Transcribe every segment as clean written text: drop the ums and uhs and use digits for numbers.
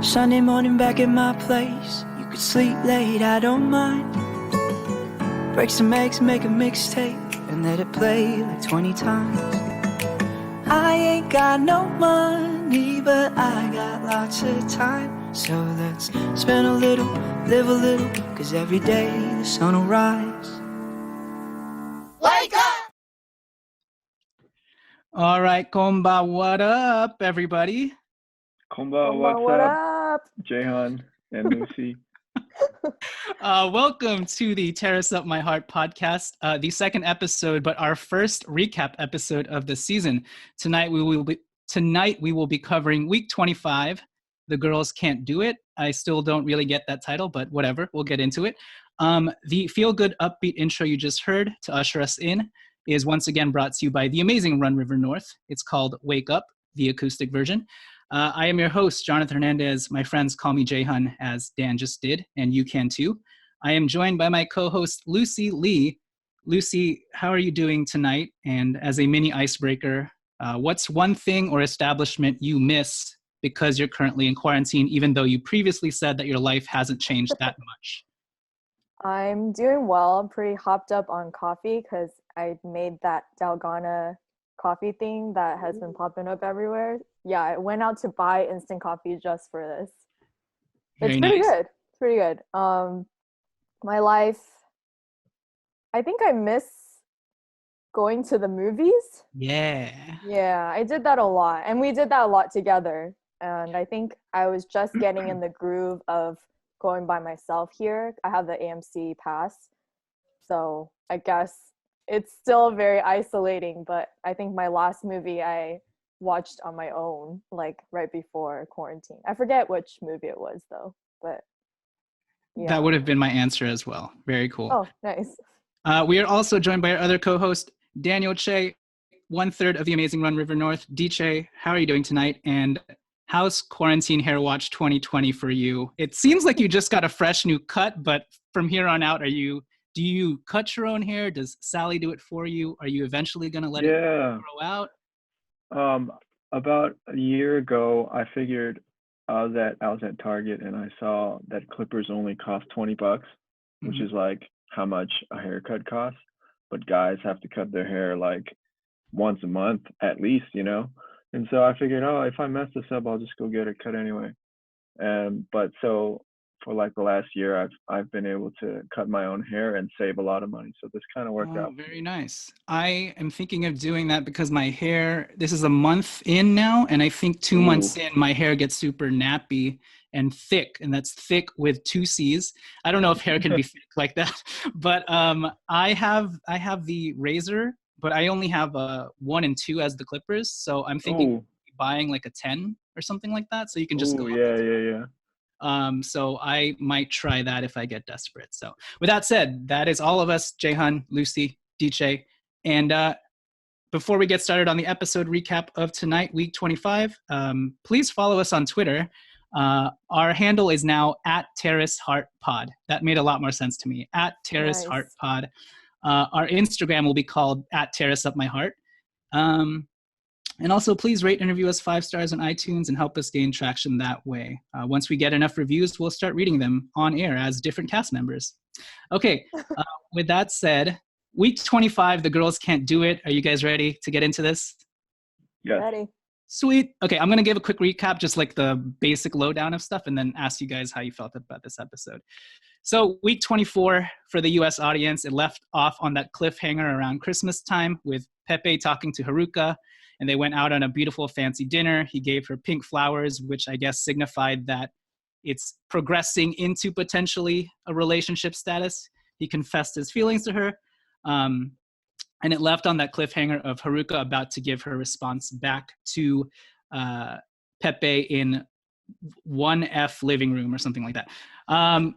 Sunday morning back at my place. You could sleep late, I don't mind. Break some eggs, make a mixtape, and let it play like 20 times. I ain't got no money, but I got lots of time. So let's spend a little, live a little, cause every day the sun will rise. Wake up! All right, Komba, what up, everybody? Komba, what's up? Jaehan and Lucy. Welcome to the Terrace Up My Heart podcast, the second episode, but our first recap episode of the season. Tonight we will be covering week 25. The Girls Can't Do It. I still don't really get that title, but whatever, we'll get into it. The feel-good, upbeat intro you just heard to usher us in is once again brought to you by the amazing Run River North. It's called Wake Up, the acoustic version. I am your host, Jonathan Hernandez. My friends call me Jaehan, as Dan just did, and you can too. I am joined by my co-host, Lucy Lee. Lucy, how are you doing tonight? And as a mini icebreaker, what's one thing or establishment you miss because you're currently in quarantine, even though you previously said that your life hasn't changed that much? I'm doing well. I'm pretty hopped up on coffee because I made that Dalgona coffee thing that has been popping up everywhere. Yeah, I went out to buy instant coffee just for this. It's pretty good. It's pretty good. My life, I think I miss going to the movies. Yeah, I did that a lot, and we did that a lot together. And I think I was just getting in the groove of going by myself here. I have the AMC pass, so I guess it's still very isolating, but I think my last movie I watched on my own, like right before quarantine. I forget which movie it was though, but yeah. That would have been my answer as well. Very cool. Oh, nice. We are also joined by our other co-host, Daniel Che, 1/3 of the amazing Run River North. DJ, how are you doing tonight? And how's Quarantine Hair Watch 2020 for you? It seems like you just got a fresh new cut, but from here on out, do you cut your own hair? Does Sally do it for you? Are you eventually going to let it grow out? About a year ago, I figured I was at Target and I saw that clippers only cost $20, which is like how much a haircut costs. But guys have to cut their hair like once a month at least, you know? And so I figured, if I mess this up, I'll just go get it cut anyway. But so for like the last year, I've been able to cut my own hair and save a lot of money. So this kind of worked out. Very nice. I am thinking of doing that because my hair, this is a month in now, and I think 2 months in, my hair gets super nappy and thick, and that's thick with 2 C's. I don't know if hair can be thick like that, but I have the razor, but I only have 1 and 2 as the clippers. So I'm thinking of buying like a 10 or something like that, so you can just go. Yeah. So I might try that if I get desperate. So with that said, that is all of us, Jaehan, Lucy, DJ. And before we get started on the episode recap of tonight, week 25, please follow us on Twitter. Our handle is now @TerraceHeartPod. That made a lot more sense to me. @TerraceHeartPod. Our Instagram will be called @TerraceUpMyHeart. And also, please rate and review us 5 stars on iTunes and help us gain traction that way. Once we get enough reviews, we'll start reading them on air as different cast members. Okay, with that said, week 25, The Girls Can't Do It. Are you guys ready to get into this? Yes. Ready. Sweet. Okay, I'm going to give a quick recap, just like the basic lowdown of stuff, and then ask you guys how you felt about this episode. So week 24 for the US audience, it left off on that cliffhanger around Christmas time with Pepe talking to Haruka, and they went out on a beautiful fancy dinner. He gave her pink flowers, which I guess signified that it's progressing into potentially a relationship status. He confessed his feelings to her. And it left on that cliffhanger of Haruka about to give her response back to Pepe in 1F living room or something like that.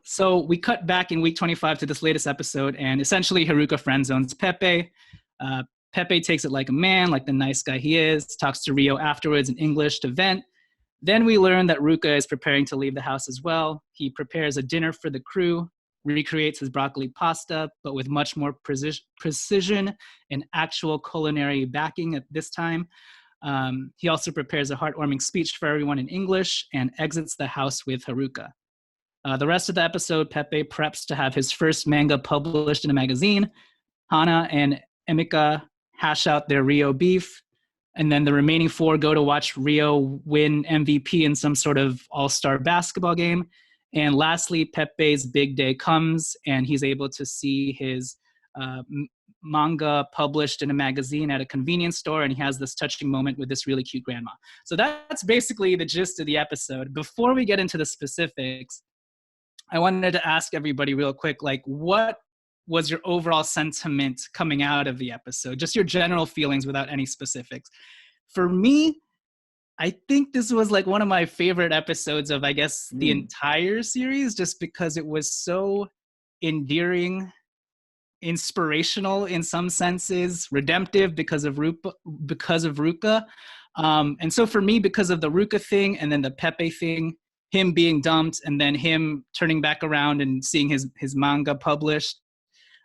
So we cut back in week 25 to this latest episode, and essentially Haruka friendzones Pepe. Pepe takes it like a man, like the nice guy he is, talks to Rio afterwards in English to vent. Then we learn that Ruka is preparing to leave the house as well. He prepares a dinner for the crew, recreates his broccoli pasta, but with much more precision and actual culinary backing at this time. He also prepares a heartwarming speech for everyone in English and exits the house with Haruka. The rest of the episode, Pepe preps to have his first manga published in a magazine. Hana and Emika hash out their Rio beef, and then the remaining four go to watch Rio win MVP in some sort of all-star basketball game. And lastly, Pepe's big day comes, and he's able to see his manga published in a magazine at a convenience store, and he has this touching moment with this really cute grandma. So that's basically the gist of the episode. Before we get into the specifics, I wanted to ask everybody real quick, like, what was your overall sentiment coming out of the episode? Just your general feelings without any specifics. For me, I think this was like one of my favorite episodes of, I guess, the entire series, just because it was so endearing, inspirational in some senses, redemptive because of Ruka. And so for me, because of the Ruka thing and then the Pepe thing, him being dumped and then him turning back around and seeing his manga published,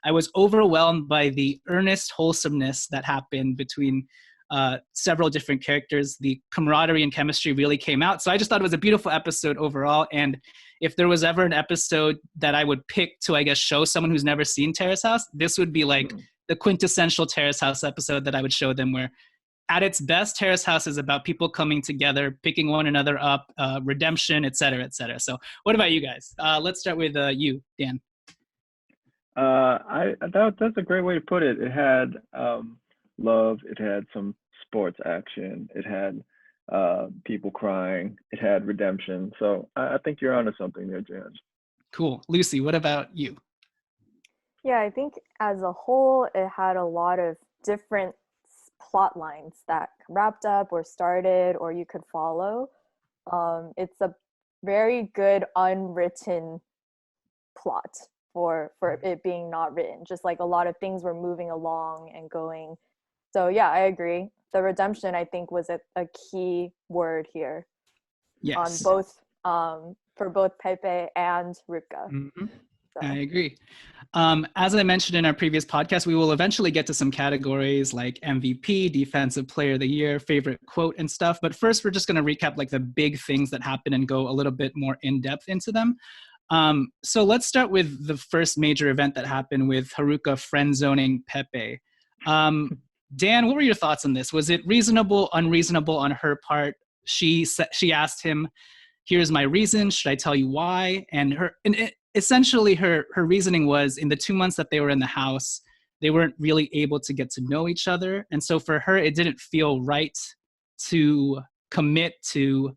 I was overwhelmed by the earnest wholesomeness that happened between several different characters. The camaraderie and chemistry really came out. So I just thought it was a beautiful episode overall. And if there was ever an episode that I would pick to, I guess, show someone who's never seen Terrace House, this would be like the quintessential Terrace House episode that I would show them, where at its best, Terrace House is about people coming together, picking one another up, redemption, et cetera, et cetera. So what about you guys? Let's start with you, Dan. That's a great way to put it. It had love. It had some sports action. It had people crying. It had redemption. So I think you're onto something there, Jan. Cool. Lucy, what about you? Yeah, I think as a whole, it had a lot of different plot lines that wrapped up or started or you could follow. It's a very good unwritten plot for it being not written. Just like a lot of things were moving along and going. So yeah, I agree. The redemption, I think, was a key word here. Yes. On both for both Pepe and Ruka. Mm-hmm. So. I agree. As I mentioned in our previous podcast, we will eventually get to some categories like MVP, Defensive Player of the Year, favorite quote and stuff. But first, we're just going to recap like the big things that happen and go a little bit more in depth into them. So let's start with the first major event that happened with Haruka friendzoning Pepe. Dan, what were your thoughts on this? Was it reasonable, unreasonable on her part? She asked him, "Here's my reason. Should I tell you why?" And essentially her reasoning was, in the 2 months that they were in the house, they weren't really able to get to know each other. And so for her, it didn't feel right to commit to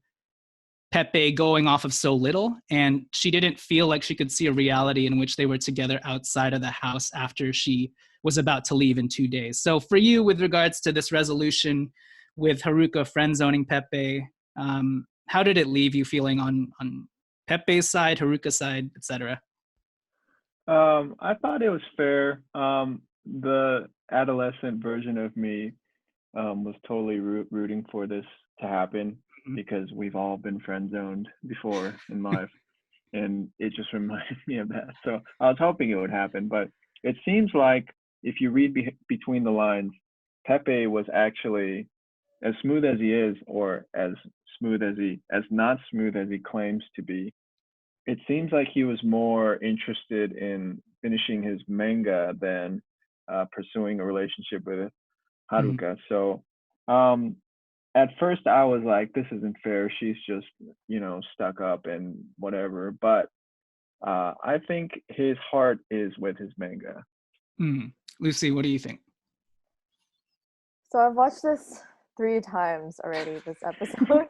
Pepe going off of so little. And she didn't feel like she could see a reality in which they were together outside of the house after she was about to leave in 2 days. So for you, with regards to this resolution with Haruka friendzoning Pepe, how did it leave you feeling on Pepe's side, Haruka's side, etc.? I thought it was fair. The adolescent version of me was totally rooting for this to happen because we've all been friend zoned before in life, and it just reminded me of that. So I was hoping it would happen, but it seems like if you read between the lines, Pepe was actually, as smooth as he is, or as not smooth as he claims to be, it seems like he was more interested in finishing his manga than pursuing a relationship with Haruka. So at first I was like, this isn't fair. She's just, stuck up and whatever. But I think his heart is with his manga. Lucy, what do you think? So I've watched this 3 times already, this episode.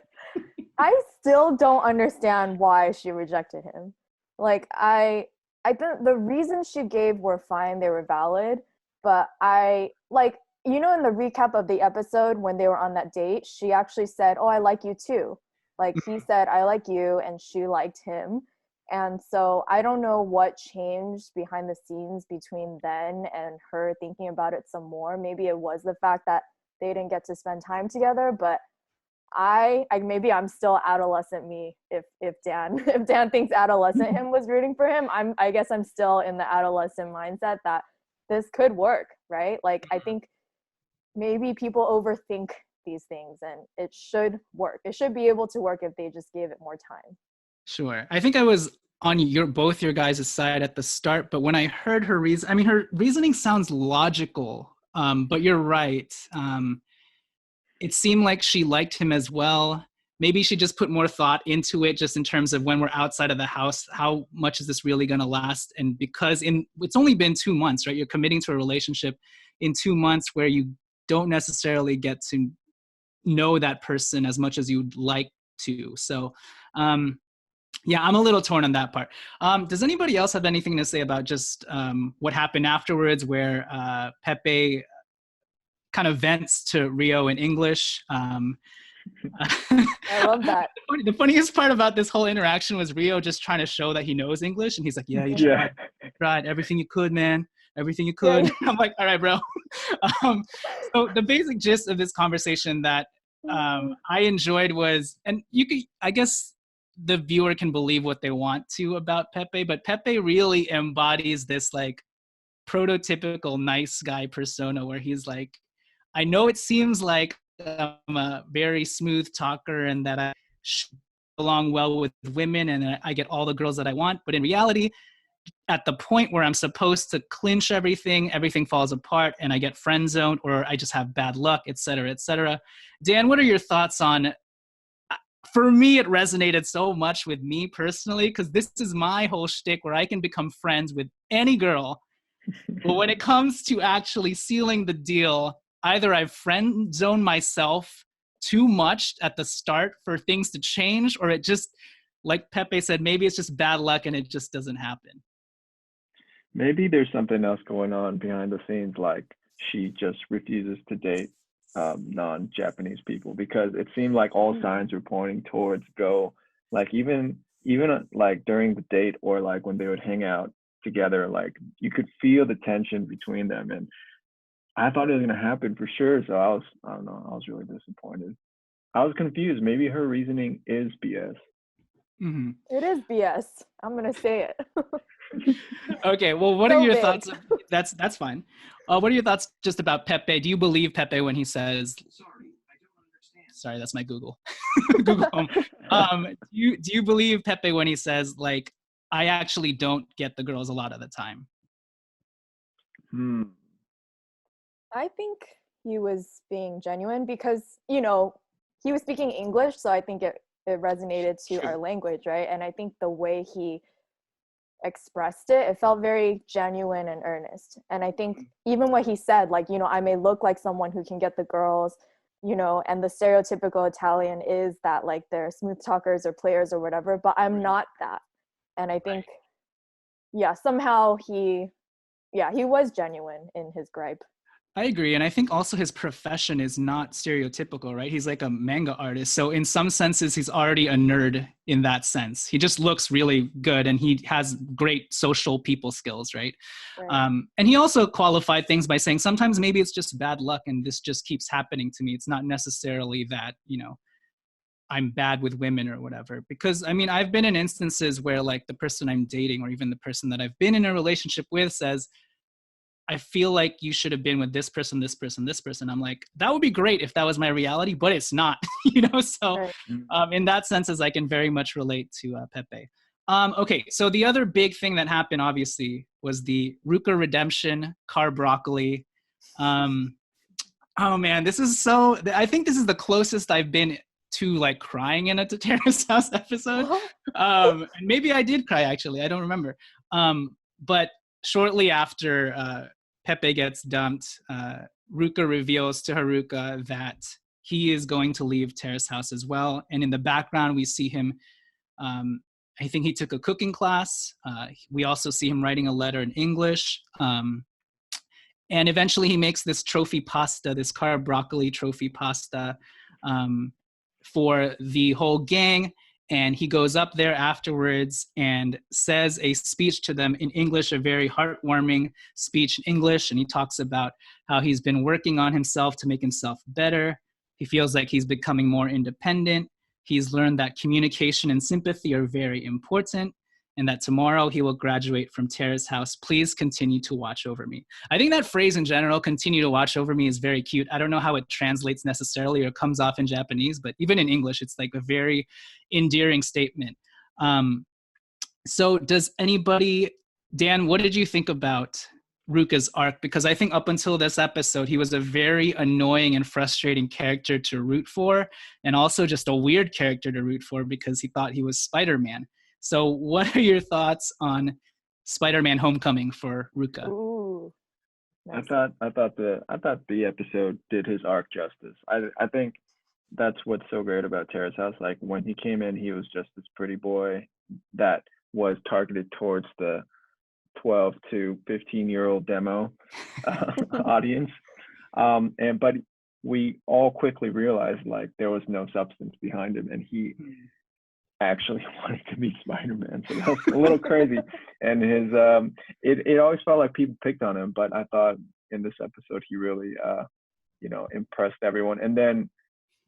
I still don't understand why she rejected him. Like, I think the reasons she gave were fine, they were valid, but in the recap of the episode when they were on that date, she actually said, "Oh, I like you too." Like, he said, "I like you," and she liked him. And so I don't know what changed behind the scenes between then and her thinking about it some more. Maybe it was the fact that they didn't get to spend time together, but I maybe I'm still adolescent me if Dan thinks adolescent him was rooting for him. I guess I'm still in the adolescent mindset that this could work, right? Like, I think maybe people overthink these things, and it should work. It should be able to work if they just gave it more time. Sure. I think I was on both your guys' side at the start, but when I heard her reason, I mean, her reasoning sounds logical, but you're right. It seemed like she liked him as well. Maybe she just put more thought into it, just in terms of when we're outside of the house, how much is this really going to last? And because it's only been 2 months, right? You're committing to a relationship in 2 months where you don't necessarily get to know that person as much as you'd like to. So, yeah, I'm a little torn on that part. Does anybody else have anything to say about just what happened afterwards, where Pepe kind of vents to Rio in English? I love that. The funniest part about this whole interaction was Rio just trying to show that he knows English, and he's like, "Yeah, you tried everything you could, man, everything you could." Yeah. I'm like, "All right, bro." So the basic gist of this conversation that I enjoyed was, and I guess the viewer can believe what they want to about Pepe, but Pepe really embodies this like prototypical nice guy persona where he's like, I know it seems like I'm a very smooth talker and that I get along well with women and I get all the girls that I want, but in reality, at the point where I'm supposed to clinch everything falls apart and I get friendzoned or I just have bad luck, et cetera, et cetera. Dan, what are your thoughts on, for me, it resonated so much with me personally, because this is my whole shtick where I can become friends with any girl. But when it comes to actually sealing the deal, either I've friend zoned myself too much at the start for things to change, or it just, like Pepe said, maybe it's just bad luck and it just doesn't happen. Maybe there's something else going on behind the scenes, like she just refuses to date non-Japanese people, because it seemed like all signs were pointing towards go. Like even like during the date, or like when they would hang out together, like you could feel the tension between them, and I thought it was gonna happen for sure. So I don't know, I was really disappointed. I was confused. Maybe her reasoning is BS. Mm-hmm. It is BS. I'm gonna say it. Okay, well, what are your thoughts? That's fine. What are your thoughts just about Pepe? Do you believe Pepe when he says, "Sorry, I don't understand"? Sorry, that's my Google. Google Home. Do you believe Pepe when he says, like, I actually don't get the girls a lot of the time? I think he was being genuine because, you know, he was speaking English, so I think it resonated to our language, right? And I think the way he expressed it felt very genuine and earnest. And I think even what he said, like, you know, I may look like someone who can get the girls, you know, and the stereotypical Italian is that like they're smooth talkers or players or whatever, but I'm not that. And I think, yeah, somehow he was genuine in his gripe. I agree. And I think also his profession is not stereotypical, right? He's like a manga artist. So in some senses, he's already a nerd in that sense. He just looks really good and he has great social people skills, right? And he also qualified things by saying, sometimes maybe it's just bad luck and this just keeps happening to me. It's not necessarily that, you know, I'm bad with women or whatever. Because I mean, I've been in instances where like the person I'm dating or even the person that I've been in a relationship with says, I feel like you should have been with this person, this person, this person. I'm like, that would be great if that was my reality, but it's not, you know? So in that sense, I can very much relate to Pepe. Okay, so the other big thing that happened, obviously, was the Ruka redemption, Carbroccoli. Oh man, this is so, I think this is the closest I've been to like crying in a Terrace House episode. And maybe I did cry, actually, I don't remember. But shortly after Pepe gets dumped, Ruka reveals to Haruka that he is going to leave Terrace House as well. And in the background, we see him, I think he took a cooking class. We also see him writing a letter in English. And eventually he makes this trophy pasta, this Carbroccoli trophy pasta for the whole gang. And he goes up there afterwards and says a speech to them in English, a very heartwarming speech in English. And he talks about how he's been working on himself to make himself better. He feels like he's becoming more independent. He's learned that communication and sympathy are very important. and that tomorrow he will graduate from Terrace House. Please continue to watch over me. I think that phrase in general, continue to watch over me, is very cute. I don't know how it translates necessarily or comes off in Japanese, but even in English, it's like a very endearing statement. So does anybody, Dan, what did you think about Ruka's arc? Because I think up until this episode, he was a very annoying and frustrating character to root for, and also just a weird character to root for because he thought he was Spider-Man. So what are your thoughts on Spider-Man Homecoming for Ruka? Ooh. I Nice. thought the episode did his arc justice. I think that's what's so great about Terrace House. Like when he came in, he was just this pretty boy that was targeted towards the 12 to 15-year-old demo audience. But we all quickly realized like there was no substance behind him, and he actually wanted to be Spider-Man. So that was a little crazy. And his it always felt like people picked on him, but I thought in this episode he really impressed everyone. And then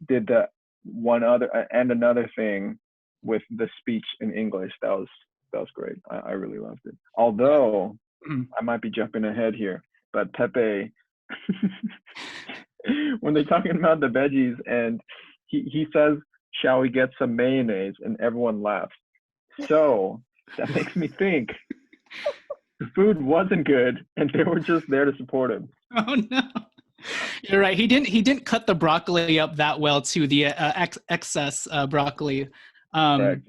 did the one other and another thing with the speech in English. That was great. I really loved it. Although I might be jumping ahead here, but Pepe when they're talking about the veggies and he says, "Shall we get some mayonnaise?" and everyone laughs. So that makes me think the food wasn't good and they were just there to support him. Oh no. You're right. He didn't cut the broccoli up that well to the excess broccoli. Correct.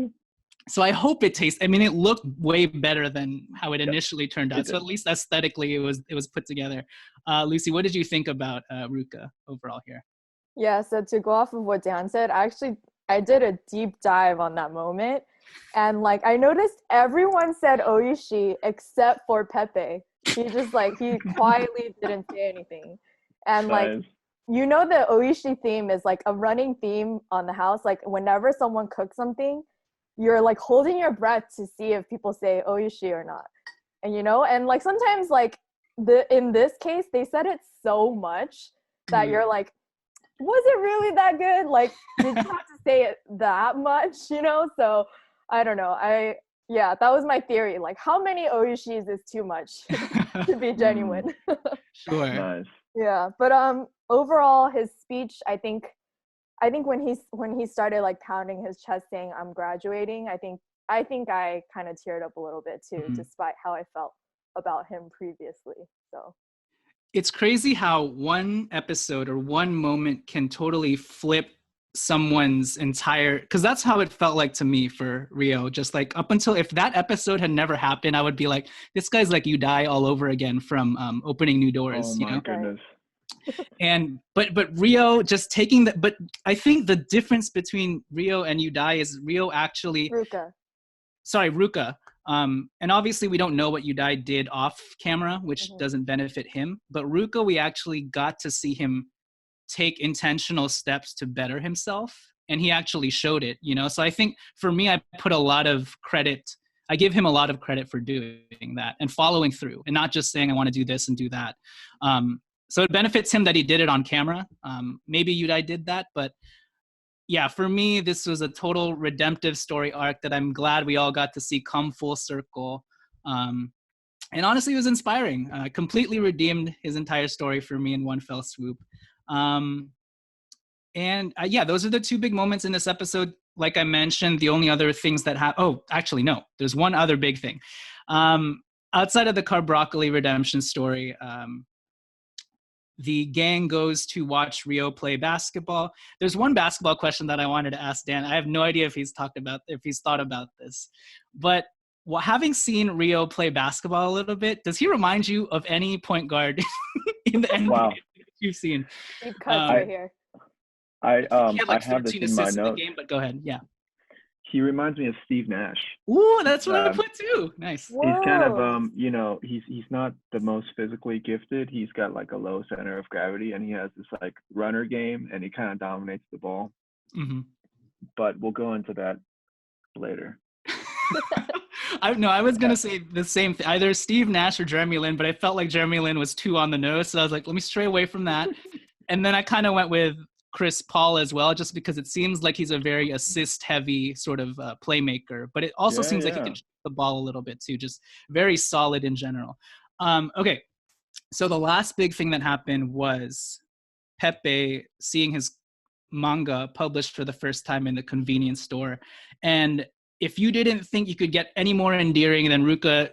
So I hope it tastes. I mean, it looked way better than how it initially turned out. So at least aesthetically, it was put together. Lucy, what did you think about Ruka overall here? Yeah, so to go off of what Dan said, I did a deep dive on that moment, and like I noticed everyone said Oishi except for Pepe. He just he quietly didn't say anything. And Nice. the Oishi theme is like a running theme on the house. Like whenever someone cooks something, you're like holding your breath to see if people say Oishi or not. And and like sometimes in this case they said it so much that you're like, was it really that good? Like, did you have to say it that much? So I don't know. That was my theory. Like, how many Oishis is too much to be genuine? Sure. Nice. Yeah, but overall, his speech, I think when he started like pounding his chest saying "I'm graduating," I think I kind of teared up a little bit too, despite how I felt about him previously. So. It's crazy how one episode or one moment can totally flip someone's entire, because that's how it felt like to me for Rio. Just like up until, if that episode had never happened, I would be like, this guy's like Yudai all over again from opening new doors. Oh my goodness. And but Rio just taking that. But I think the difference between Rio and Yudai is Rio actually Ruka. And obviously we don't know what Yudai did off camera, which doesn't benefit him. But Ruka, we actually got to see him take intentional steps to better himself. And he actually showed it, So I think for me, I give him a lot of credit for doing that and following through and not just saying, I want to do this and do that. So it benefits him that he did it on camera. Maybe Yudai did that, but yeah, for me, this was a total redemptive story arc that I'm glad we all got to see come full circle. And honestly, it was inspiring. Completely redeemed his entire story for me in one fell swoop. Those are the two big moments in this episode. Like I mentioned, the only other things that there's one other big thing. Outside of the Carbroccoli redemption story, the gang goes to watch Rio play basketball. There's one basketball question that I wanted to ask Dan. I have no idea if he's thought about this, but having seen Rio play basketball a little bit, does he remind you of any point guard in the NBA Wow. you've seen? Deep cuts right here. I he had like I have this 13 in my assists in the notes. game, but go ahead. Yeah. He reminds me of Steve Nash. Ooh, that's what I put too. Nice. He's kind of Whoa. he's not the most physically gifted. He's got like a low center of gravity, and he has this like runner game, and he kind of dominates the ball. Mm-hmm. But we'll go into that later. I was gonna say the same thing, either Steve Nash or Jeremy Lin, but I felt like Jeremy Lin was too on the nose, so I was like, let me stray away from that. And then I kind of went with Chris Paul as well, just because it seems like he's a very assist-heavy sort of playmaker, but it also seems like he can shoot the ball a little bit too, just very solid in general. Okay, so the last big thing that happened was Pepe seeing his manga published for the first time in the convenience store. And if you didn't think you could get any more endearing than Ruka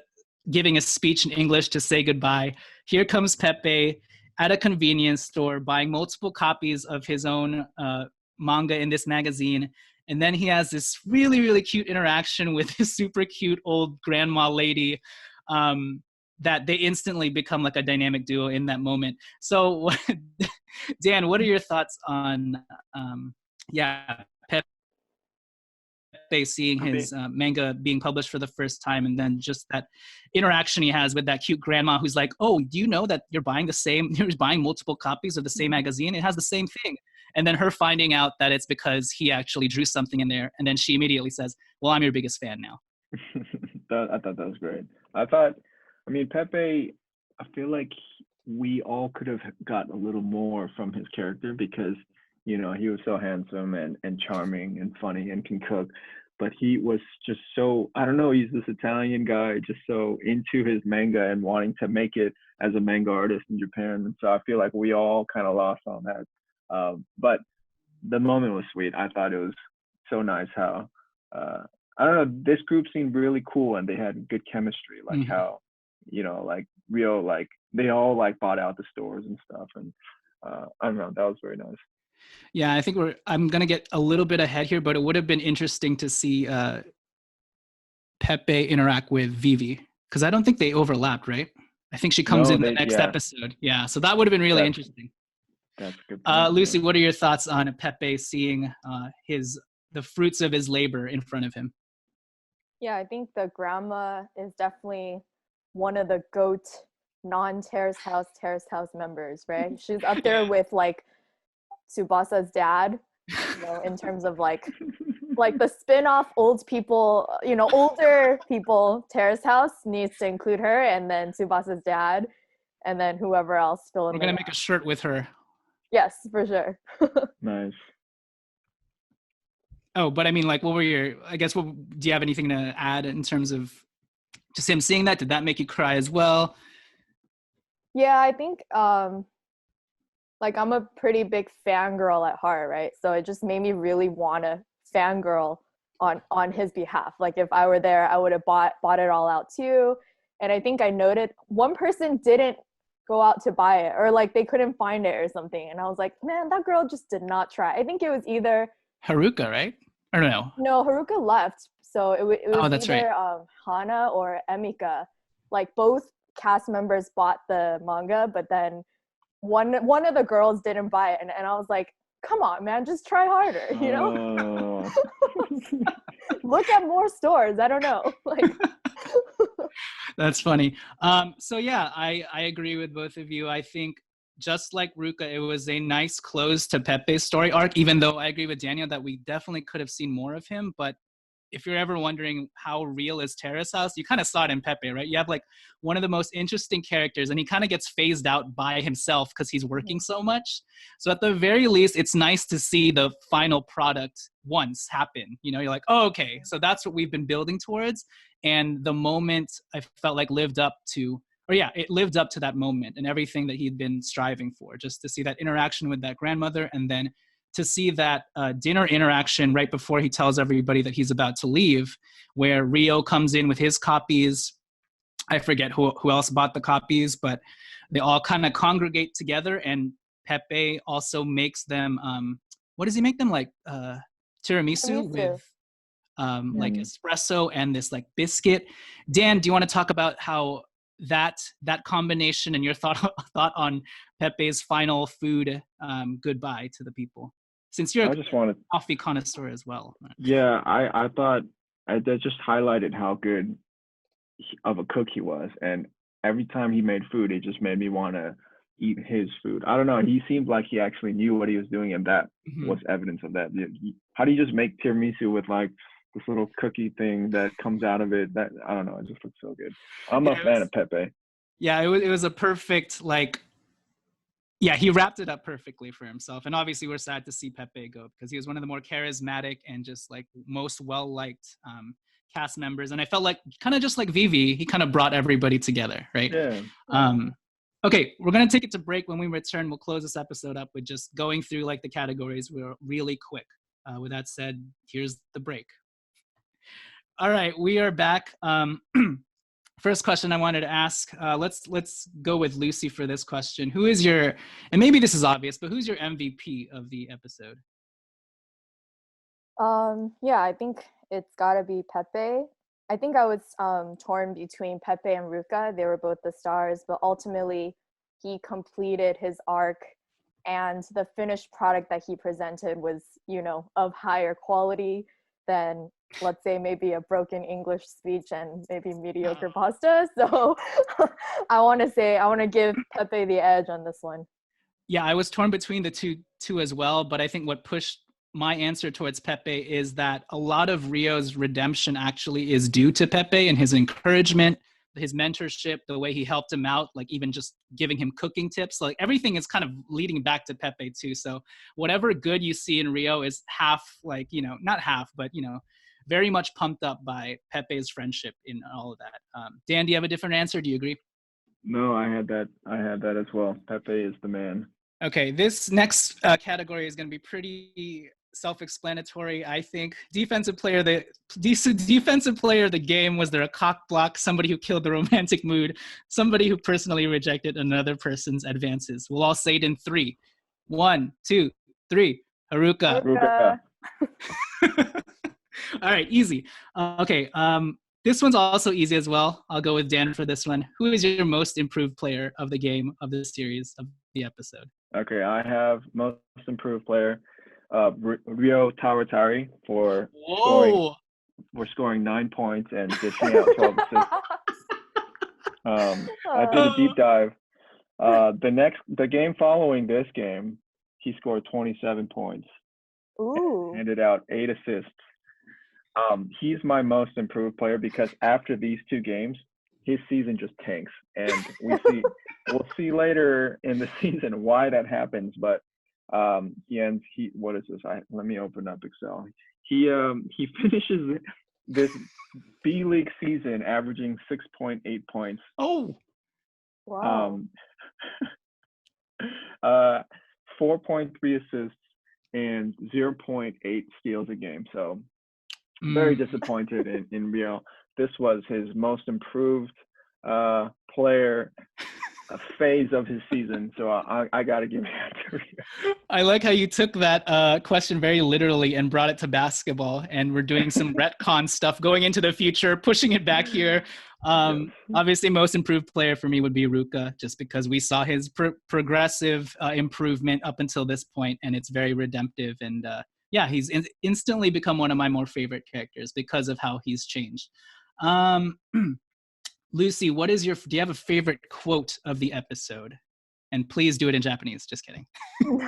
giving a speech in English to say goodbye, here comes Pepe at a convenience store buying multiple copies of his own manga in this magazine. And then he has this really, really cute interaction with his super cute old grandma lady that they instantly become like a dynamic duo in that moment. So Dan, what are your thoughts on Pepe seeing his manga being published for the first time, and then just that interaction he has with that cute grandma who's like, oh, do you know that you're buying multiple copies of the same magazine? It has the same thing. And then her finding out that it's because he actually drew something in there, and then she immediately says, well, I'm your biggest fan now. I thought that was great. Pepe, I feel like we all could have got a little more from his character because, he was so handsome and charming and funny and can cook. But he was just so, I don't know, he's this Italian guy, just so into his manga and wanting to make it as a manga artist in Japan. And so I feel like we all kind of lost on that. But the moment was sweet. I thought it was so nice how, I don't know, this group seemed really cool and they had good chemistry. Like how, like Rio, like they all like bought out the stores and stuff. And I don't know, that was very nice. Yeah, I think I'm going to get a little bit ahead here, but it would have been interesting to see Pepe interact with Vivi, because I don't think they overlapped, right? I think she comes in the next episode. Yeah, so that would have been really interesting. That's good. Lucy, what are your thoughts on Pepe seeing the fruits of his labor in front of him? Yeah, I think the grandma is definitely one of the GOAT non-Terrace House members, right? She's up there with like Tsubasa's dad, in terms of like the spin-off older people Terrace House needs to include her, and then Tsubasa's dad, and then whoever else fill in. We're gonna make a shirt with her. Yes, for sure. Nice. Oh, but I mean, like, do you have anything to add in terms of just him seeing that? Did that make you cry as well? Yeah, I think I'm a pretty big fangirl at heart, right? So it just made me really want to fangirl on his behalf. Like if I were there, I would have bought it all out too. And I think I noted one person didn't go out to buy it, or like they couldn't find it or something. And I was like, man, that girl just did not try. I think it was either Haruka, right? Or no? No, Haruka left. So it was that's either right. Hana or Emika. Like both cast members bought the manga, but then one of the girls didn't buy it, and I was like, come on, man, just try harder, Look at more stores. I don't know. That's funny. So yeah, I agree with both of you. I think just like Ruka, it was a nice close to Pepe's story arc, even though I agree with Daniel that we definitely could have seen more of him. But if you're ever wondering how real is Terrace House, you kind of saw it in Pepe, right? You have like one of the most interesting characters, and he kind of gets phased out by himself because he's working so much. So at the very least, it's nice to see the final product once happen. You're like, oh, okay, so that's what we've been building towards. And the moment I felt like it lived up to that moment and everything that he'd been striving for, just to see that interaction with that grandmother, and then to see that dinner interaction right before he tells everybody that he's about to leave, where Rio comes in with his copies. I forget who else bought the copies, but they all kind of congregate together, and Pepe also makes them, what does he make them? Like tiramisu with like espresso and this like biscuit. Dan, do you want to talk about how that combination and your thought on Pepe's final food goodbye to the people, since you're a coffee connoisseur as well? Yeah, I thought that just highlighted how good of a cook he was, and every time he made food, it just made me want to eat his food. I don't know, he seemed like he actually knew what he was doing, and that was evidence of that. How do you just make tiramisu with like this little cookie thing that comes out of it? That, I don't know, it just looks so good. I'm a fan of Pepe. Yeah, it was a perfect like Yeah, he wrapped it up perfectly for himself. And obviously we're sad to see Pepe go because he was one of the more charismatic and just like most well-liked cast members. And I felt like kind of just like Vivi, he kind of brought everybody together, right? Yeah. Okay, we're going to take it to break. When we return, we'll close this episode up with just going through like the categories really quick. With that said, here's the break. All right, we are back. First question I wanted to ask, let's go with Lucy for this question. Who is your, and maybe this is obvious, but who's your MVP of the episode? Yeah, I think it's gotta be Pepe. I think I was torn between Pepe and Ruka. They were both the stars, but ultimately he completed his arc, and the finished product that he presented was, you know, of higher quality than, let's say, maybe a broken English speech and maybe mediocre pasta. So I want to give Pepe the edge on this one. Yeah, I was torn between the two as well, but I think what pushed my answer towards Pepe is that a lot of Rio's redemption actually is due to Pepe and his encouragement, his mentorship, the way he helped him out, like even just giving him cooking tips. Like everything is kind of leading back to Pepe too. So whatever good you see in Rio is half, like, you know, not half, but, you know, very much pumped up by Pepe's friendship in all of that. Dan, do you have a different answer? Do you agree? No, I had that as well. Pepe is the man. Okay, this next category is going to be pretty self-explanatory, I think. Defensive player of the game. Was there a cock block? Somebody who killed the romantic mood? Somebody who personally rejected another person's advances? We'll all say it in 3. 1, 2, 3. Haruka. Ruka. All right, easy. Okay, this one's also easy as well. I'll go with Dan for this one. Who is your most improved player of the game, of the series, of the episode? Okay, I have most improved player, Rio Tawaratari for scoring 9 points and dishing out 12 assists. I did a deep dive. The game following this game, he scored 27 points. Ooh. Handed out 8 assists. He's my most improved player because after these 2 games, his season just tanks, and we'll see later in the season why that happens. But what is this? Let me open up Excel. He finishes this B League season averaging 6.8 points. Oh, wow. 4.3 assists and 0.8 steals a game. So very disappointed in Rio. This was his most improved player phase of his season. So I got to give it to Rio. I like how you took that question very literally and brought it to basketball. And we're doing some retcon stuff going into the future, pushing it back here. Yes. Obviously, most improved player for me would be Ruka, just because we saw his progressive improvement up until this point, and it's very redemptive. And yeah, he's instantly become one of my more favorite characters because of how he's changed. Lucy, do you have a favorite quote of the episode? And please do it in Japanese. Just kidding.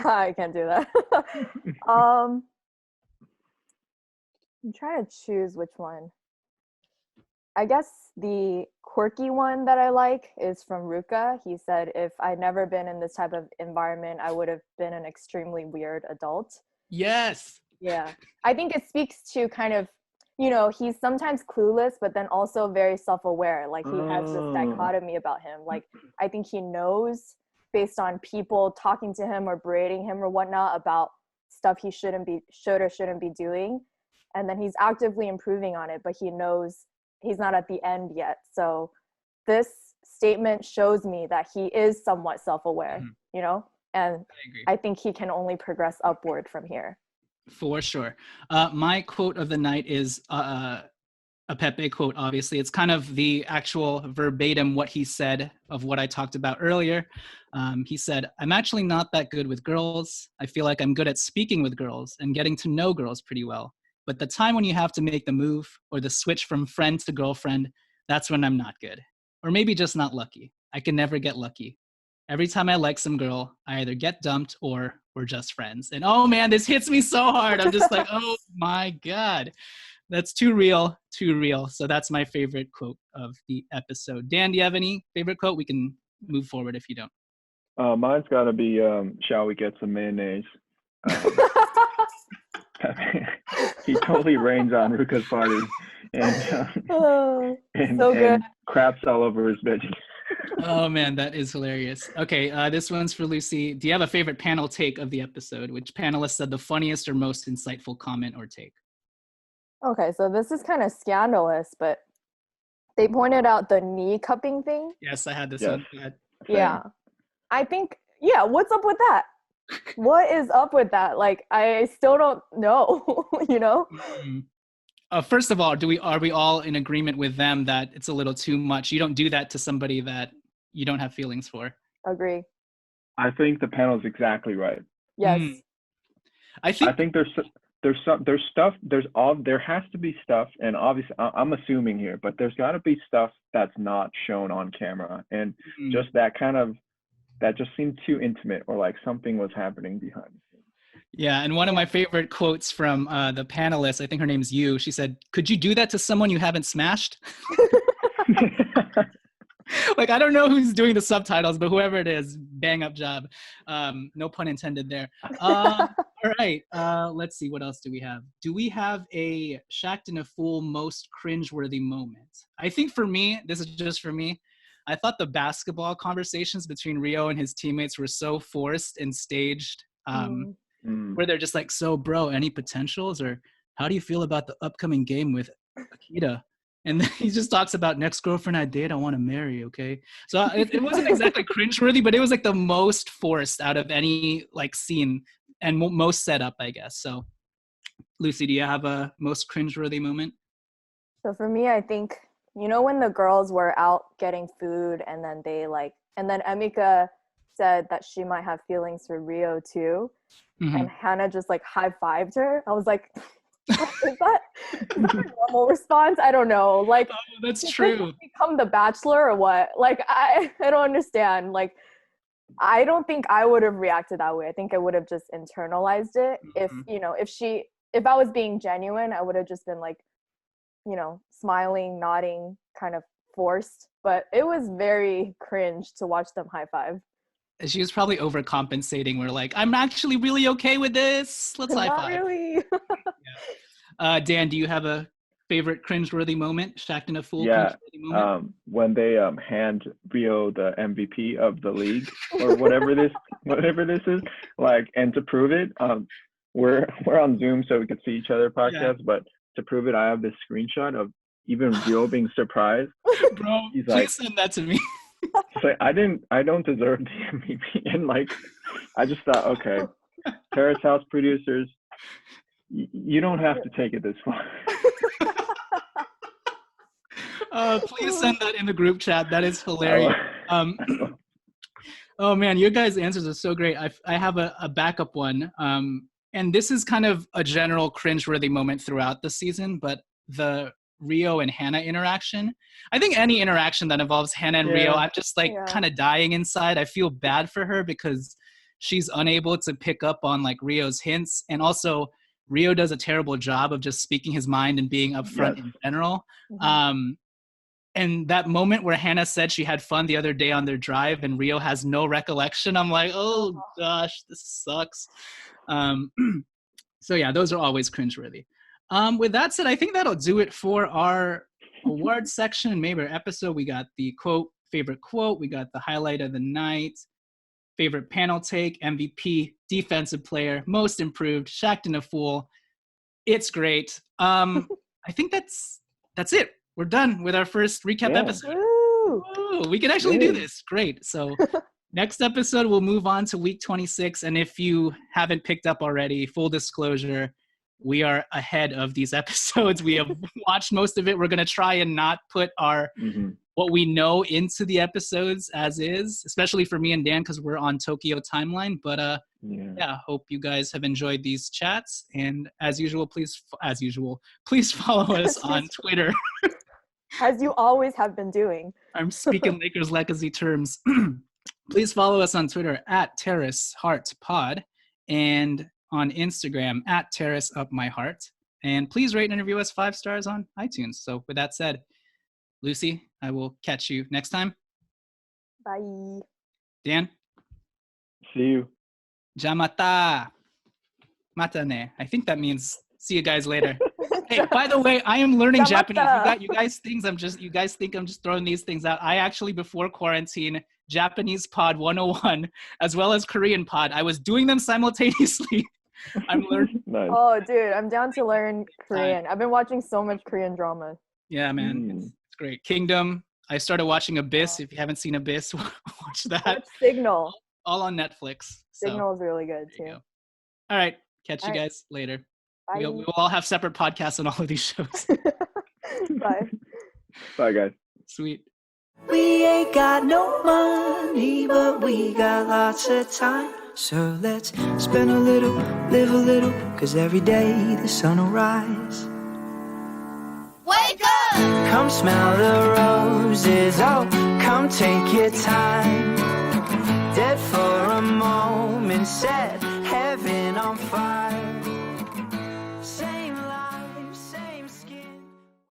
I can't do that. I'm trying to choose which one. I guess the quirky one that I like is from Ruka. He said, if I'd never been in this type of environment, I would have been an extremely weird adult. Yes. Yeah. I think it speaks to kind of, you know, he's sometimes clueless, but then also very self-aware. Like he has this dichotomy about him. Like I think he knows based on people talking to him or berating him or whatnot about stuff he should or shouldn't be doing. And then he's actively improving on it, but he knows he's not at the end yet. So this statement shows me that he is somewhat self-aware, you know, and I think he can only progress upward from here. For sure. My quote of the night is a Pepe quote, obviously. It's kind of the actual verbatim what he said of what I talked about earlier. He said, I'm actually not that good with girls. I feel like I'm good at speaking with girls and getting to know girls pretty well. But the time when you have to make the move or the switch from friend to girlfriend, that's when I'm not good. Or maybe just not lucky. I can never get lucky. Every time I like some girl, I either get dumped or we're just friends. And oh man, this hits me so hard. I'm just like, oh my God. That's too real, too real. So that's my favorite quote of the episode. Dan, do you have any favorite quote? We can move forward if you don't. Mine's got to be shall we get some mayonnaise? He totally rains on Ruka's party and So good. craps all over his veggies. Oh man, that is hilarious. Okay, this one's for Lucy. Do you have a favorite panel take of the episode? Which panelist said the funniest or most insightful comment or take? Okay, so this is kind of scandalous, but they pointed out the knee cupping thing. Yes, I had this Yes. one. Go ahead. Yeah. I think, yeah, what's up with that? What is up with that? Like, I still don't know, you know? First of all, are we all in agreement with them that it's a little too much? You don't do that to somebody that you don't have feelings for. Agree. I think the panel's exactly right. Yes. I think there has to be stuff, and obviously I'm assuming here, but there's got to be stuff that's not shown on camera, and just that just seemed too intimate, or like something was happening behind the scenes. Yeah, and one of my favorite quotes from the panelists, I think her name's Yu, she said, "Could you do that to someone you haven't smashed?" Like, I don't know who's doing the subtitles, but whoever it is, bang up job. No pun intended there. All right, let's see, what else do we have? Do we have a Shacked in a Fool most cringeworthy moment? I think for me, this is just for me, I thought the basketball conversations between Rio and his teammates were so forced and staged, where they're just like, so bro, any potentials? Or how do you feel about the upcoming game with Akita? And then he just talks about next girlfriend I date, I want to marry, okay? So it wasn't exactly cringeworthy, but it was like the most forced out of any like scene and most set up, I guess. So Lucy, do you have a most cringeworthy moment? So for me, I think, you know, when the girls were out getting food and then and then Emika said that she might have feelings for Rio too. And Hannah just like high-fived her. I was like, is that a normal response? I don't know. Like, that's true. Become the Bachelor or what? Like, I don't understand. Like, I don't think I would have reacted that way. I think I would have just internalized it. If, you know, if I was being genuine, I would have just been like, you know, smiling, nodding, kind of forced. But it was very cringe to watch them high five. She was probably overcompensating. We're like, I'm actually really okay with this. Let's high five. Not really. Dan, do you have a favorite cringeworthy moment? Shacked in a Fool Yeah, cringeworthy moment? when they hand Rio the MVP of the league or whatever this is, like, and to prove it, we're on Zoom so we could see each other podcast, but to prove it, I have this screenshot of even Rio being surprised. Bro, he's please like, send that to me. It's like, I don't deserve the MVP, and like, I just thought, okay, Terrace House producers, you don't have to take it this far. Please send that in the group chat. That is hilarious. Oh man, your guys' answers are so great. I have a backup one. And this is kind of a general cringeworthy moment throughout the season, but the Rio and Hannah interaction. I think any interaction that involves Hannah and Rio, I'm just like kind of dying inside. I feel bad for her because she's unable to pick up on like Rio's hints. And also Rio does a terrible job of just speaking his mind and being upfront in general. And that moment where Hannah said she had fun the other day on their drive and Rio has no recollection, I'm like, oh gosh, this sucks. So yeah, those are always cringeworthy. With that said, I think that'll do it for our award section, maybe our episode. We got the favorite quote, we got the highlight of the night, favorite panel take, MVP, defensive player, most improved, Shacked in a Fool. It's great. I think that's it. We're done with our first recap episode. Ooh, we can actually do this. Great. So next episode, we'll move on to week 26. And if you haven't picked up already, full disclosure, we are ahead of these episodes. We have watched most of it. We're going to try and not put our what we know into the episodes as is, especially for me and Dan, because we're on Tokyo timeline. But hope you guys have enjoyed these chats. And as usual, please follow us on Twitter. As you always have been doing. I'm speaking Lakers legacy terms. Please follow us on Twitter at Terrace Heart Pod and on Instagram at Terrace Up My Heart. And please rate and review us 5 stars on iTunes. So with that said, Lucy, I will catch you next time. Bye. Dan? See you. Jamata. Matane. I think that means see you guys later. Hey, by the way, I am learning Japanese. You guys think I'm just throwing these things out. I actually, before quarantine, Japanese Pod 101 as well as Korean Pod, I was doing them simultaneously. I'm learning. Nice. Oh, dude, I'm down to learn Korean. I've been watching so much Korean drama. Yeah, man, it's great. Kingdom. I started watching Abyss. If you haven't seen Abyss, watch that. Watch Signal. All on Netflix. So, Signal is really good too. All right, catch you All right. guys later. Bye. We will all have separate podcasts on all of these shows. Bye. Bye, guys. Sweet. We ain't got no money, but we got lots of time. So let's spend a little, live a little, 'cause every day the sun will rise. Wake up! Come smell the roses, oh, come take your time. Dead for a moment, set heaven on fire.